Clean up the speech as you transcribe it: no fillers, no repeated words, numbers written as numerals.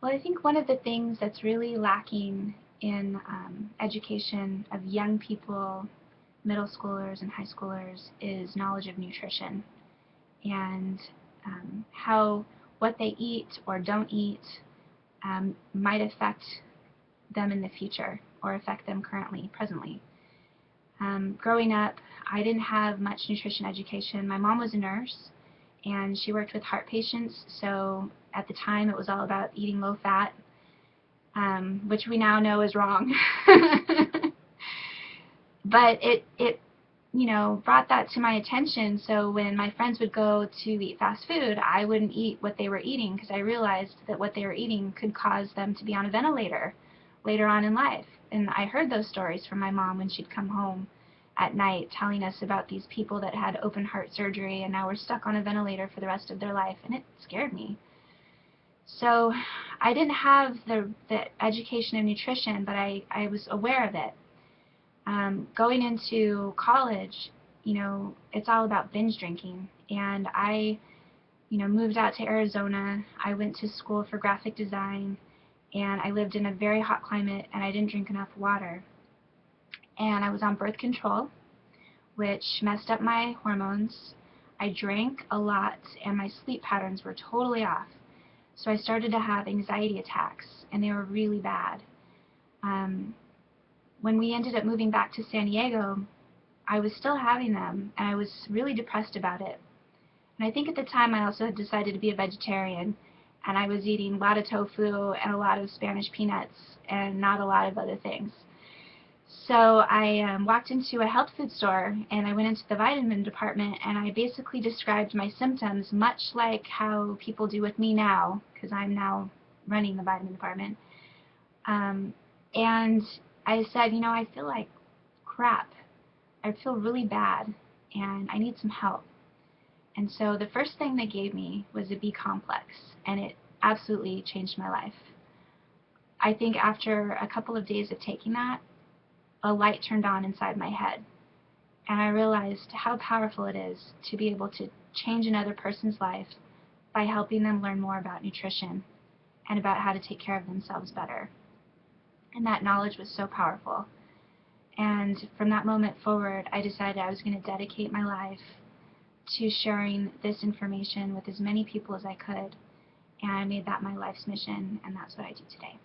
Well, I think one of the things that's really lacking in education of young people, middle schoolers and high schoolers, is knowledge of nutrition and how what they eat or don't eat might affect them in the future or affect them presently. Growing up, I didn't have much nutrition education. My mom was a nurse, and she worked with heart patients, so at the time it was all about eating low fat, which we now know is wrong. But it brought that to my attention, so when my friends would go to eat fast food, I wouldn't eat what they were eating because I realized that what they were eating could cause them to be on a ventilator later on in life. And I heard those stories from my mom when she'd come home at night telling us about these people that had open heart surgery and now were stuck on a ventilator for the rest of their life, and it scared me. So I didn't have the education of nutrition, but I was aware of it. Going into college, it's all about binge drinking, and I moved out to Arizona. I went to school for graphic design, and I lived in a very hot climate, and I didn't drink enough water. And I was on birth control, which messed up my hormones. I drank a lot, and my sleep patterns were totally off. So I started to have anxiety attacks, and they were really bad. When we ended up moving back to San Diego, I was still having them, and I was really depressed about it. And I think at the time I also had decided to be a vegetarian, and I was eating a lot of tofu and a lot of Spanish peanuts and not a lot of other things. So I walked into a health food store, and I went into the vitamin department, and I basically described my symptoms much like how people do with me now, because I'm now running the vitamin department. And I said, I feel like crap. I feel really bad, and I need some help. And so the first thing they gave me was a B complex, and it absolutely changed my life. I think after a couple of days of taking that, a light turned on inside my head, and I realized how powerful it is to be able to change another person's life by helping them learn more about nutrition and about how to take care of themselves better. And that knowledge was so powerful. And from that moment forward, I decided I was going to dedicate my life to sharing this information with as many people as I could, and I made that my life's mission, and that's what I do today.